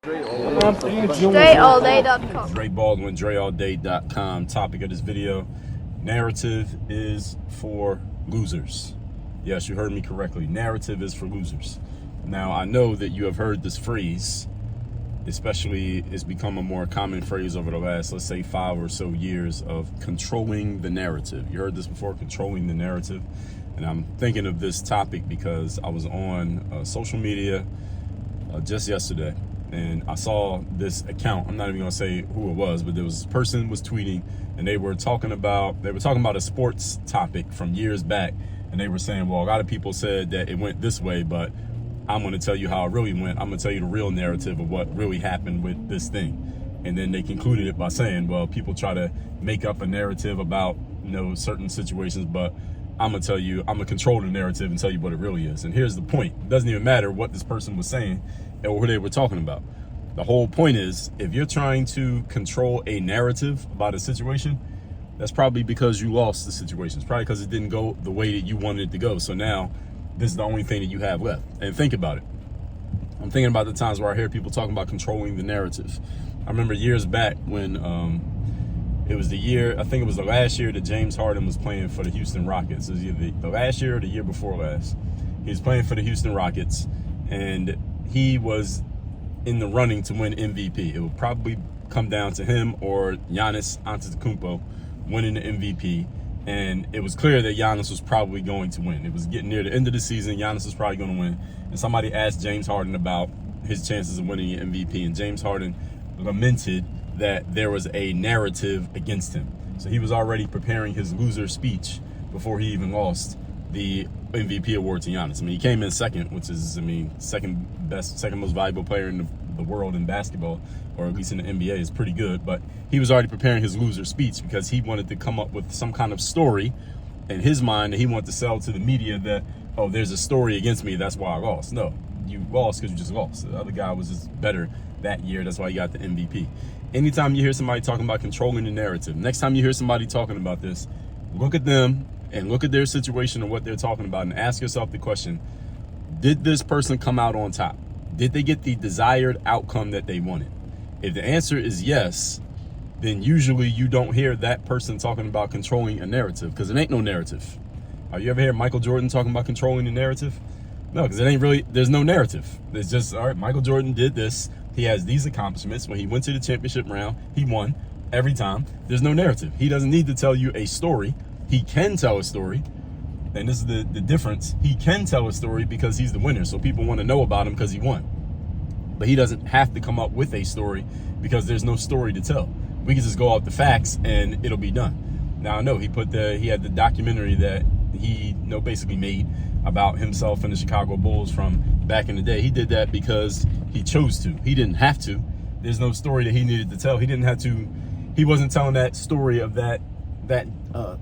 DreAllDay.com. Dre Baldwin, DreAllDay.com. Topic of this video: narrative is for losers. Yes, you heard me correctly. Narrative is for losers. Now, I know that you have heard this phrase, especially it's become a more common phrase over the last, let's say, 5 or so years of controlling the narrative. You heard this before, controlling the narrative. And I'm thinking of this topic because I was on social media just yesterday, and I saw this account. I'm not even gonna say who it was, but there was this person was tweeting, and they were talking about a sports topic from years back, and they were saying, well, a lot of people said that it went this way, but I'm gonna tell you how it really went. I'm gonna tell you the real narrative of what really happened with this thing. And then they concluded it by saying, well, people try to make up a narrative about, certain situations, but I'm gonna control the narrative and tell you what it really is. And here's the point: it doesn't even matter what this person was saying or who they were talking about. The whole point is, if you're trying to control a narrative about a situation, that's probably because you lost the situation. It's probably because it didn't go the way that you wanted it to go. So now this is the only thing that you have left. And think about it. I'm thinking about the times where I hear people talking about controlling the narrative. I remember years back when it was the last year that James Harden was playing for the Houston Rockets. It was either the last year or the year before last. He was playing for the Houston Rockets, and he was in the running to win MVP. It would probably come down to him or Giannis Antetokounmpo winning the MVP. And it was clear that Giannis was probably going to win. It was getting near the end of the season. Giannis was probably going to win. And somebody asked James Harden about his chances of winning the MVP. And James Harden lamented that there was a narrative against him. So he was already preparing his loser speech before he even lost the MVP award to Giannis. I mean, he came in second, which is, second most valuable player in the world in basketball, or at least in the NBA, is pretty good. But he was already preparing his loser speech because he wanted to come up with some kind of story in his mind that he wanted to sell to the media that, oh, there's a story against me, that's why I lost. No, you lost because you just lost. The other guy was just better that year. That's why he got the MVP. Anytime you hear somebody talking about controlling the narrative, next time you hear somebody talking about this, look at them and look at their situation and what they're talking about, and ask yourself the question: did this person come out on top? Did they get the desired outcome that they wanted? If the answer is yes, then usually you don't hear that person talking about controlling a narrative, because it ain't no narrative. You ever hear Michael Jordan talking about controlling the narrative? No, because it ain't really, there's no narrative. It's just, all right, Michael Jordan did this. He has these accomplishments. When he went to the championship round, he won every time. There's no narrative. He doesn't need to tell you a story. He can tell a story. And this is the difference. He can tell a story because he's the winner. So people want to know about him because he won. But he doesn't have to come up with a story because there's no story to tell. We can just go off the facts and it'll be done. Now, I know he had the documentary that he basically made about himself and the Chicago Bulls from back in the day. He did that because he chose to. He didn't have to. There's no story that he needed to tell. He didn't have to. He wasn't telling that story of that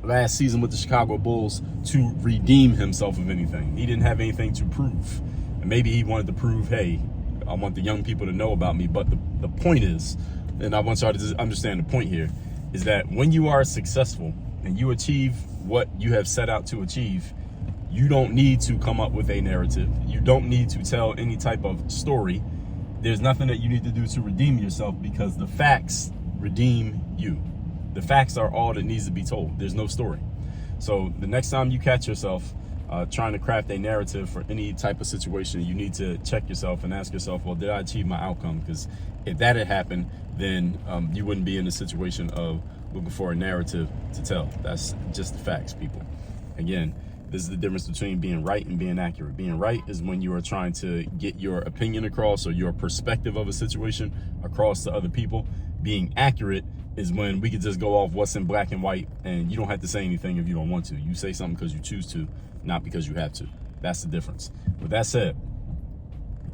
last season with the Chicago Bulls to redeem himself of anything. He didn't have anything to prove. And maybe he wanted to prove, hey, I want the young people to know about me. But the point is, and I want y'all to just understand the point here, is that when you are successful and you achieve what you have set out to achieve, you don't need to come up with a narrative. You don't need to tell any type of story. There's nothing that you need to do to redeem yourself, because the facts redeem you. The facts are all that needs to be told. There's no story. So the next time you catch yourself trying to craft a narrative for any type of situation, you need to check yourself and ask yourself, well, did I achieve my outcome? Because if that had happened, then you wouldn't be in a situation of looking for a narrative to tell. That's just the facts, people. Again, this is the difference between being right and being accurate. Being right is when you are trying to get your opinion across or your perspective of a situation across to other people. Being accurate is when we can just go off what's in black and white, and you don't have to say anything if you don't want to. You say something because you choose to, not because you have to. That's the difference. With that said,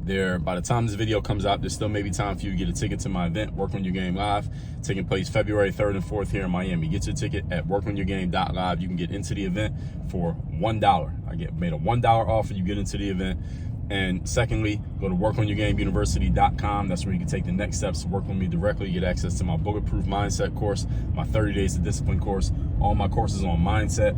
by the time this video comes out, there's still maybe time for you to get a ticket to my event, Work On Your Game Live, taking place February 3rd and 4th here in Miami. Get your ticket at workonyourgame.live. You can get into the event for $1. I made a $1 offer. You get into the event. And secondly, go to workonyourgameuniversity.com. That's where you can take the next steps to work with me directly. Get access to my Bulletproof Mindset course, my 30 Days of Discipline course, all my courses on mindset,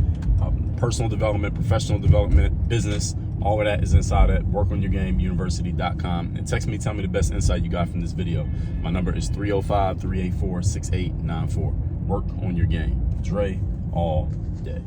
personal development, professional development, business, All of that is inside at workonyourgameuniversity.com. And text me, tell me the best insight you got from this video. My number is 305-384-6894. Work on your game. Dre all day.